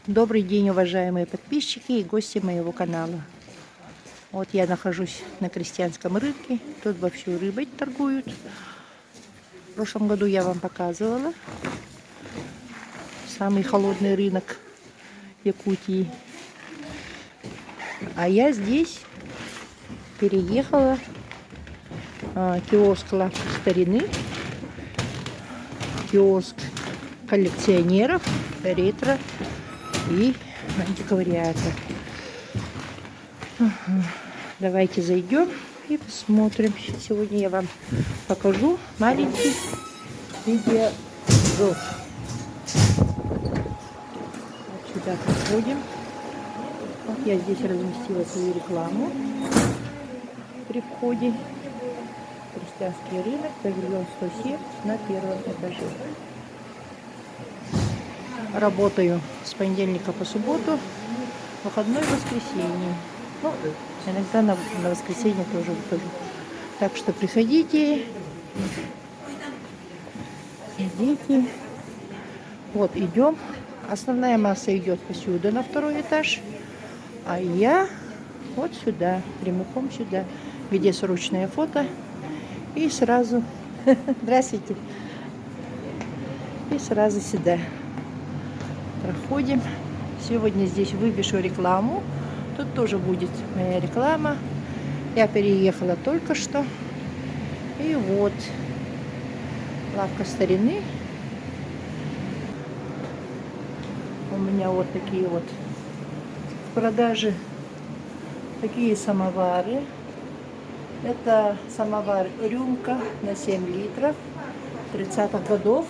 Добрый день, уважаемые подписчики и гости моего канала. Вот я нахожусь на крестьянском рынке. Тут вовсю рыбой торгуют. В прошлом году я вам показывала самый холодный рынок Якутии. А я здесь переехала. Киоск лавка старины, киоск коллекционеров, ретро и антиквариата. Давайте зайдем и посмотрим. Сегодня я вам покажу маленький видеообзор. Вот сюда подходим. Вот я здесь разместила свою рекламу при входе. Крестьянский рынок, павильон 107 на первом этаже. Работаю с понедельника по субботу, выходной воскресенье. Ну, иногда на воскресенье тоже выхожу. Так что приходите, идите. Вот идем. Основная масса идет посюда на второй этаж, а я вот сюда, прямиком сюда, где срочное фото. И сразу, здравствуйте, и сразу сюда проходим. Сегодня здесь вывешу рекламу. Тут тоже будет моя реклама. Я переехала только что. И вот лавка старины. У меня вот такие вот в продаже такие самовары. Это самовар рюмка на 7 литров 30-х годов.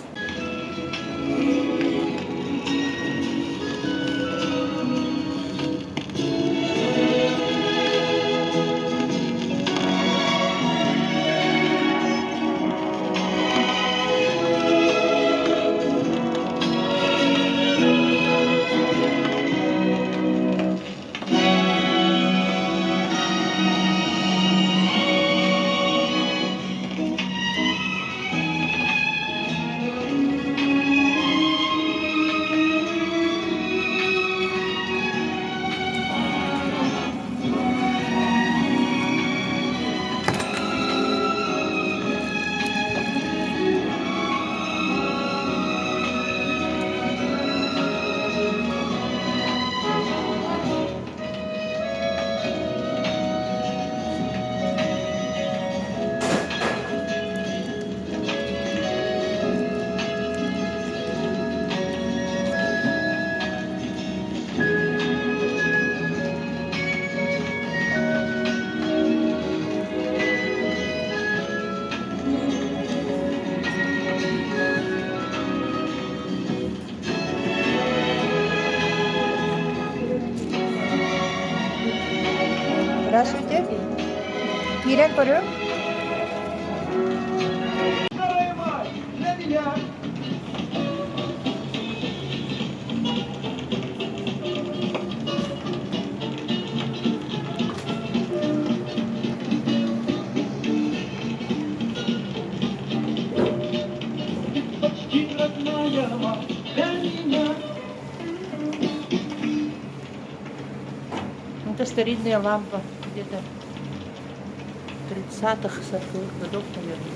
Здравствуйте. Кирен Порю. Это старинная лампа, где-то 30-х, 40-х годов, наверное.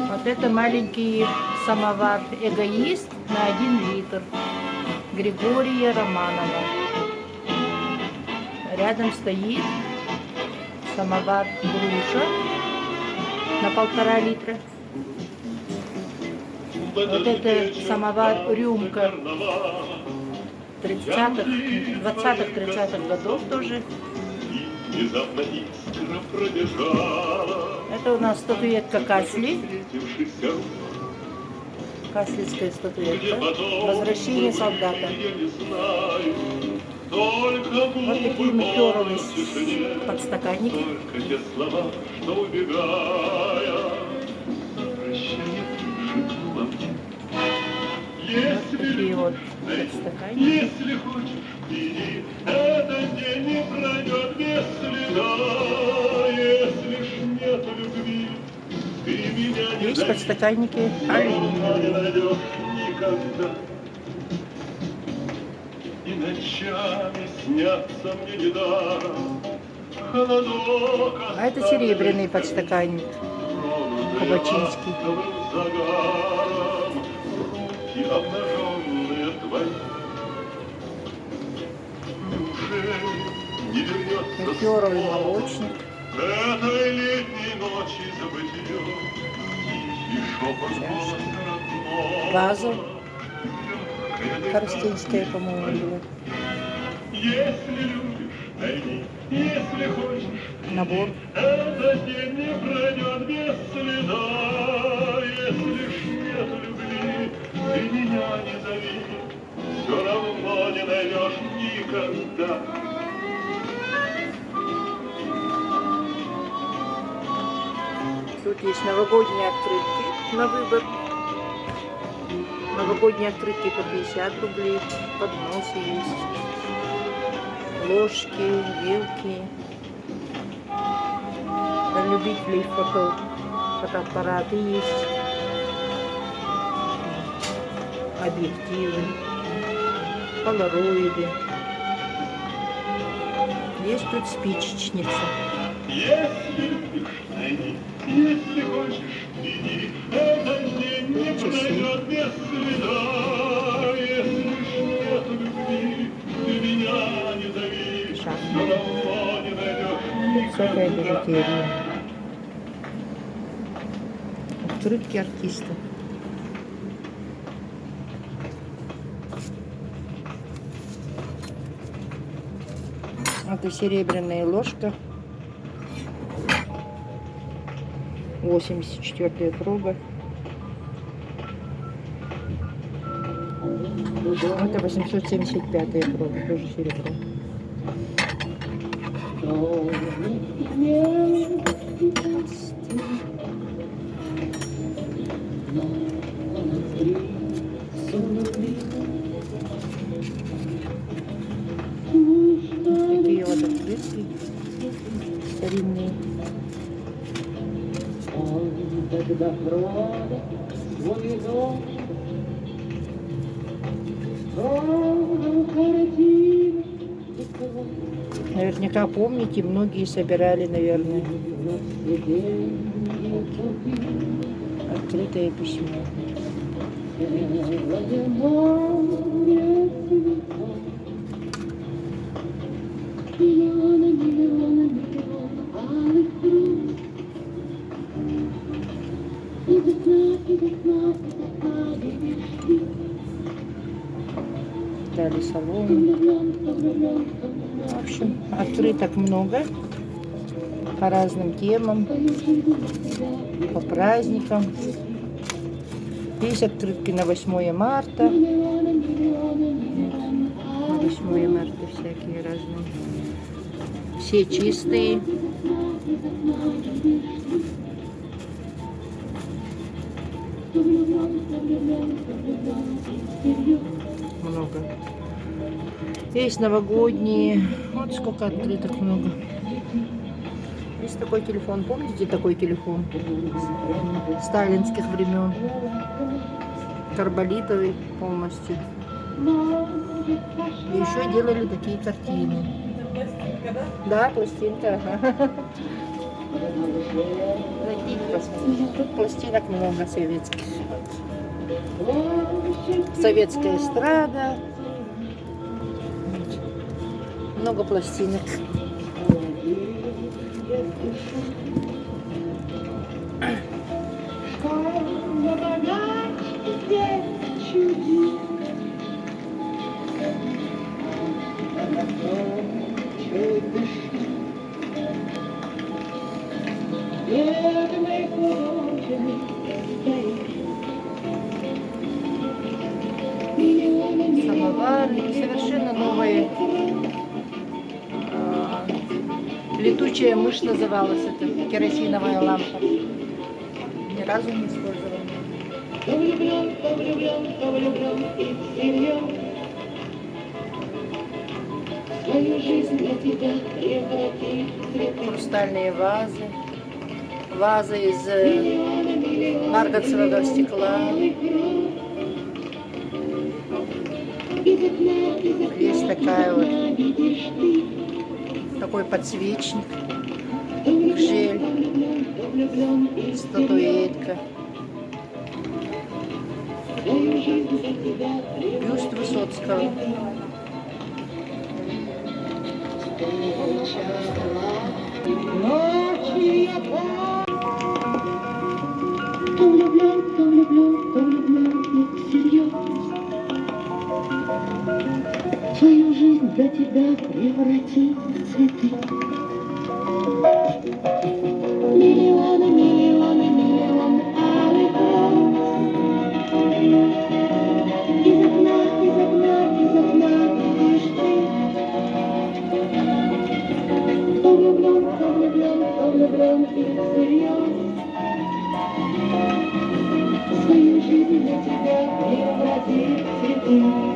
Вот это маленький самовар «Эгоист» на 1 литр Григория Романова. Рядом стоит самовар «Груша» на 1,5 литра. Вот это самовар «Рюмка» 30-х, 20-х, 30-х годов тоже. Это у нас статуэтка Касли. Каслицкая статуэтка. Возвращение солдата. Вот такие микеровые подстаканники. Вот такие вот подстаканники. Если хочешь, иди, этот день не пройдет без следа. Если ж нет любви, ты меня не Есть подстаканники алюминиевые. никогда. И ночами снятся мне недаром холодок. А это серебряный подстаканник кабачинский. Загаром руки обнаженные твои. Неужели не вернется Ликеровый снова молочник. этой летней ночи забытье? Тихий шепот голоса родного. Ваза коростенская, по-моему, была. Если любишь, найди, если хочешь, Набор. этот день не пройдет без следа. Если ж нет любви, ты меня не зови, все равно не найдешь никогда. Тут есть новогодние открытки на выбор. Новогодние открытки по 50 рублей. Подносы есть. Ложки, вилки. Для любителей фотоаппараты есть. Объективы. Полароиды. Есть тут спичечница. Если любишь, найди, если хочешь, иди, этот день не пройдет без следа. Если ж нет любви, ты меня не зови, все равно не найдешь Всякая никогда. бижутерия. Открытки артистов. Это серебряная ложка. 84 проба. Это 875 проба, тоже серебро. Такие вот открытки старинные. Когда продаст свой дом, продал картину, Наверняка помните, многие собирали, наверное, открытое письмо. Дали салон. В общем, открыток много по разным темам, по праздникам. Есть открытки на 8 марта. На 8 марта всякие разные. Все чистые. Много. Есть новогодние. Вот сколько открыток много. Есть такой телефон. Помните такой телефон? Сталинских времен. Карболитовый полностью. И еще делали такие картины. Да, пластинка. Ага. Тут пластинок много советских. Советская эстрада. Много пластинок. Самовары совершенно новые. Летучая мышь называлась это, керосиновая лампа. Ни разу не использовала. Хрустальные вазы. Вазы из марганцевого стекла. Есть такая вот, такой подсвечник, жель, статуэтка, бюст Высоцкого. Кто влюблен, кто влюблен, кто влюблен, и всерьез. Свою жизнь для тебя превратить в цветы. Миллионы, миллионы, миллионы алых роз. Из окна, из окна, из окна видишь ты. Кто влюблен, кто влюблен, кто влюблен, и всерьез. Свою жизнь для тебя превратить в цветы.